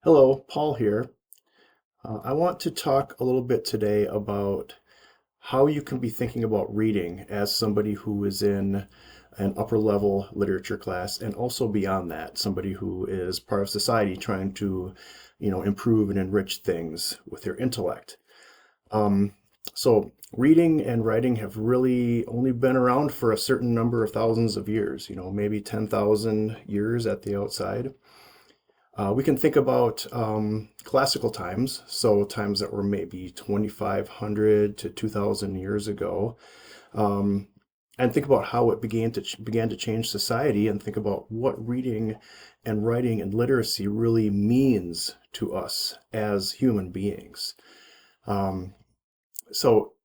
Hello, Paul here. I want to talk a little bit today about how you can be thinking about reading as somebody who is in an upper level literature class and also beyond that, somebody who is part of society trying to, improve and enrich things with their intellect. Um, so reading and writing have really only been around for a certain number of thousands of years, maybe 10,000 years at the outside. We can think about classical times, so times that were maybe 2,500 to 2,000 years ago, um, and think about how it began to change society, and think about what reading and writing and literacy really means to us as human beings. Um,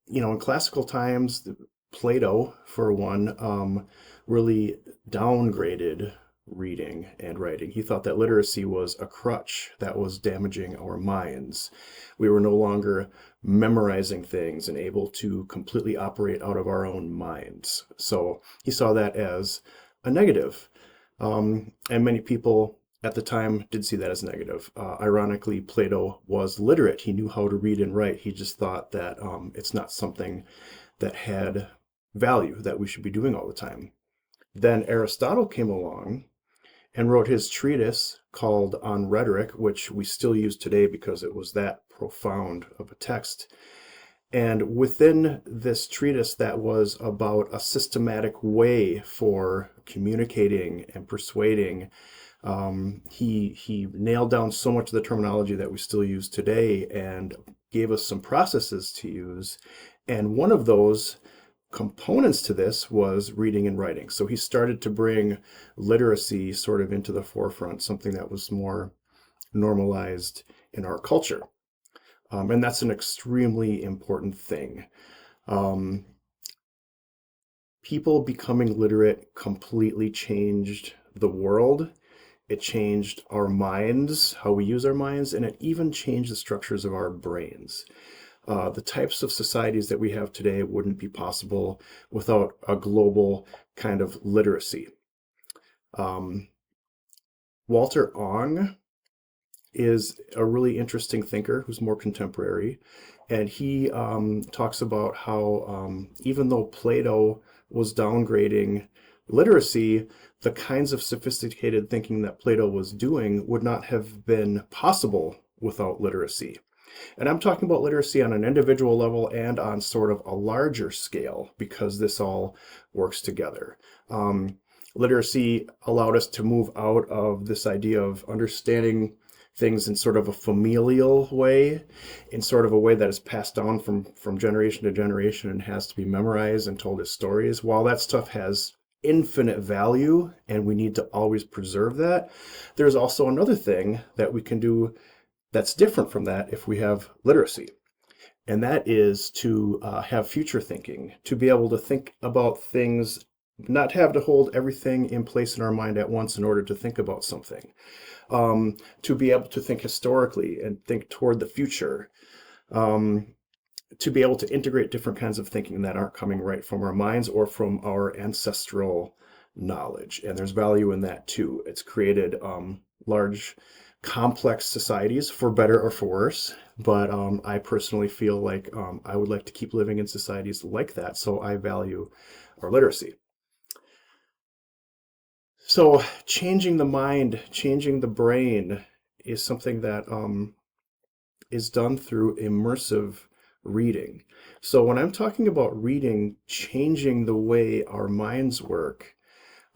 in classical times, Plato, for one, really downgraded reading and writing. He thought that literacy was a crutch that was damaging our minds. We were no longer memorizing things and able to completely operate out of our own minds. So he saw that as a negative. And many people at the time did see that as negative. Ironically, Plato was literate. He knew how to read and write. He just thought that it's not something that had value that we should be doing all the time. Then Aristotle came along and wrote his treatise called On Rhetoric, which we still use today because it was that profound of a text. And within this treatise, that was about a systematic way for communicating and persuading. He nailed down so much of the terminology that we still use today and gave us some processes to use. And one of those components to this was reading and writing. So he started to bring literacy sort of into the forefront, something that was more normalized in our culture. And that's an extremely important thing. Um, People becoming literate completely changed the world. It changed our minds, how we use our minds, and it even changed the structures of our brains. The types of societies that we have today wouldn't be possible without a global kind of literacy. Um, Walter Ong is a really interesting thinker who's more contemporary, and he talks about how even though Plato was downgrading literacy, the kinds of sophisticated thinking that Plato was doing would not have been possible without literacy. And I'm talking about literacy on an individual level and on sort of a larger scale because this all works together. Literacy allowed us to move out of this idea of understanding things in sort of a familial way, in sort of a way that is passed down from generation to generation and has to be memorized and told as stories. While that stuff has infinite value and we need to always preserve that, there's also another thing that we can do that's different from that if we have literacy. And that is to have future thinking, to be able to think about things, not have to hold everything in place in our mind at once in order to think about something. To be able to think historically and think toward the future, to be able to integrate different kinds of thinking that aren't coming right from our minds or from our ancestral knowledge. And there's value in that too. It's created large, complex societies for better or for worse. But I personally feel like I would like to keep living in societies like that. So I value our literacy. So changing the mind, changing the brain is something that is done through immersive reading. So when I'm talking about reading changing the way our minds work,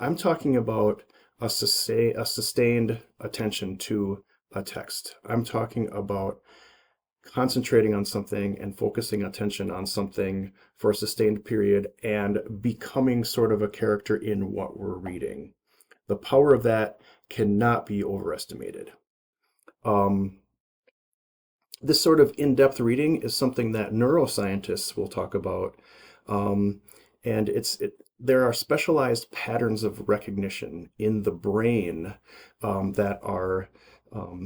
I'm talking about a sustained attention to a text. I'm talking about concentrating on something and focusing attention on something for a sustained period and becoming sort of a character in what we're reading. The power of that cannot be overestimated. Um, this sort of in-depth reading is something that neuroscientists will talk about. Um, and there are specialized patterns of recognition in the brain that are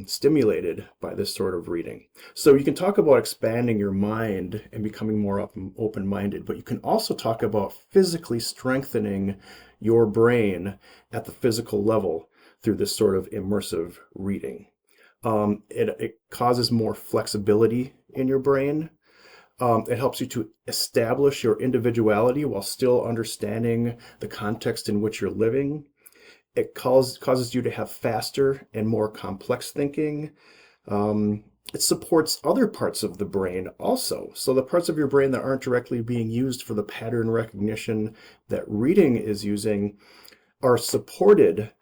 stimulated by this sort of reading. So you can talk about expanding your mind and becoming more open-minded, but you can also talk about physically strengthening your brain at the physical level through this sort of immersive reading. It causes more flexibility in your brain. It helps you to establish your individuality while still understanding the context in which you're living. It causes you to have faster and more complex thinking. Um, it supports other parts of the brain also. So the parts of your brain that aren't directly being used for the pattern recognition that reading is using are supported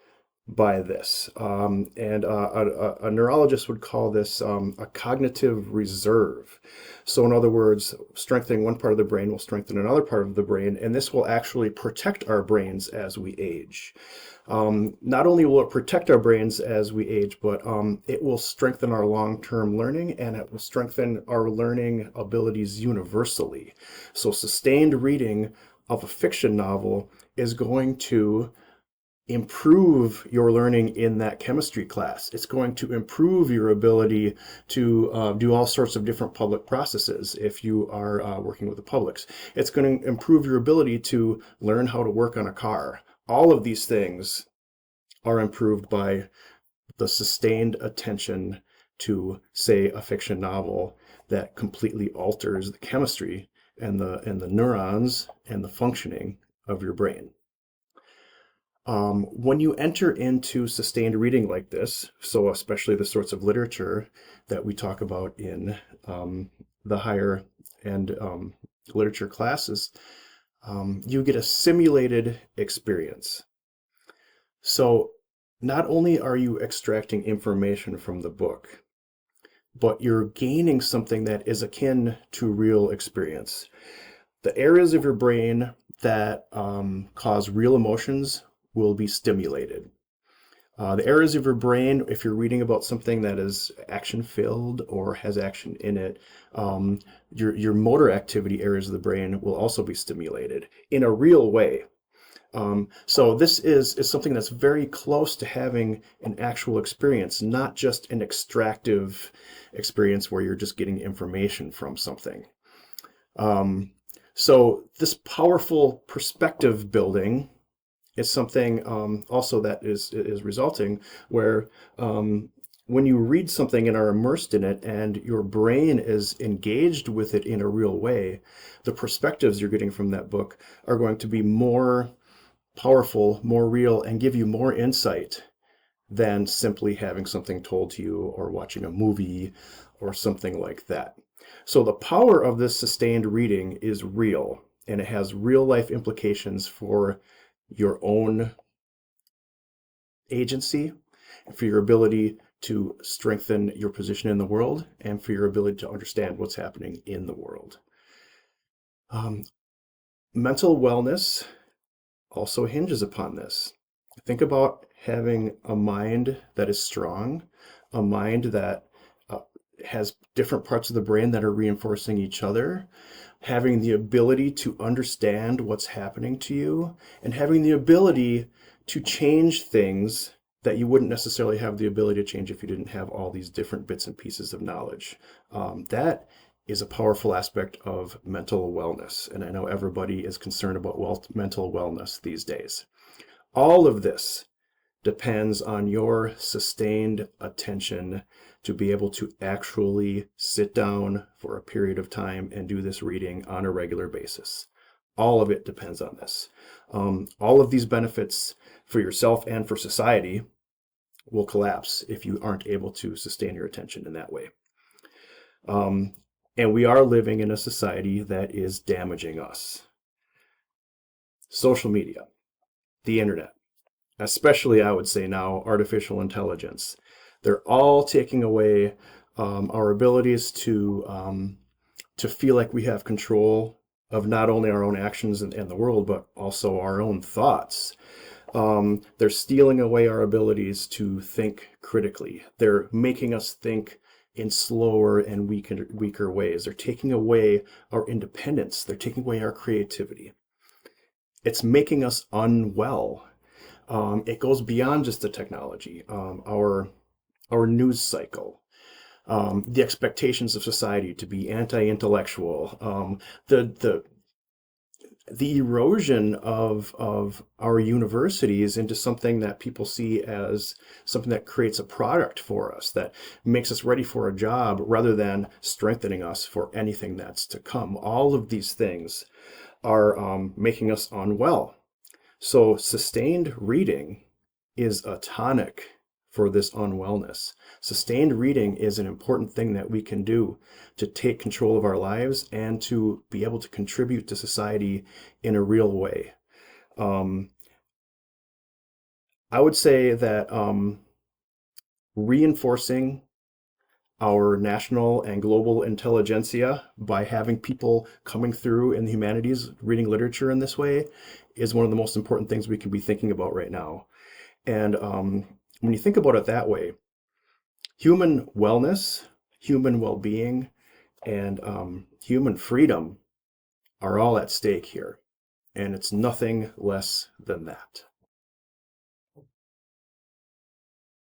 by this. And a neurologist would call this a cognitive reserve. So, in other words, strengthening one part of the brain will strengthen another part of the brain, and this will actually protect our brains as we age. Not only will it protect our brains as we age, but it will strengthen our long-term learning and it will strengthen our learning abilities universally. So, sustained reading of a fiction novel is going to improve your learning in that chemistry class. It's going to improve your ability to do all sorts of different public processes if you are working with the publics. It's going to improve your ability to learn how to work on a car. All of these things are improved by the sustained attention to, say, a fiction novel that completely alters the chemistry and the neurons and the functioning of your brain. When you enter into sustained reading like this, so especially the sorts of literature that we talk about in the higher end literature classes, you get a simulated experience. So not only are you extracting information from the book, but you're gaining something that is akin to real experience. The areas of your brain that cause real emotions will be stimulated. The areas of your brain, if you're reading about something that is action-filled or has action in it, your motor activity areas of the brain will also be stimulated in a real way. So this is something that's very close to having an actual experience, not just an extractive experience where you're just getting information from something. So this powerful perspective building is something also that is resulting where when you read something and are immersed in it and your brain is engaged with it in a real way, the perspectives you're getting from that book are going to be more powerful, more real, and give you more insight than simply having something told to you or watching a movie or something like that. So the power of this sustained reading is real, and it has real life implications for your own agency, for your ability to strengthen your position in the world, and for your ability to understand what's happening in the world. Mental wellness also hinges upon this. Think about having a mind that is strong, a mind that has different parts of the brain that are reinforcing each other, having the ability to understand what's happening to you, and having the ability to change things that you wouldn't necessarily have the ability to change if you didn't have all these different bits and pieces of knowledge. That is a powerful aspect of mental wellness, and I know everybody is concerned about mental wellness these days. All of this depends on your sustained attention to be able to actually sit down for a period of time and do this reading on a regular basis. All of it depends on this. All of these benefits for yourself and for society will collapse if you aren't able to sustain your attention in that way. And we are living in a society that is damaging us. Social media, the internet, especially I would say now, artificial intelligence. They're all taking away our abilities to feel like we have control of not only our own actions and the world, but also our own thoughts. They're stealing away our abilities to think critically. They're making us think in slower and weaker ways. They're taking away our independence. They're taking away our creativity. It's making us unwell. It goes beyond just the technology. Our news cycle, the expectations of society to be anti-intellectual, the the erosion of our universities into something that people see as something that creates a product for us, that makes us ready for a job rather than strengthening us for anything that's to come. All of these things are making us unwell. So sustained reading is a tonic for this unwellness. Sustained reading is an important thing that we can do to take control of our lives and to be able to contribute to society in a real way. Um, I would say that reinforcing our national and global intelligentsia by having people coming through in the humanities reading literature in this way is one of the most important things we can be thinking about right now. And when you think about it that way, human wellness, human well-being, and human freedom are all at stake here. And it's nothing less than that.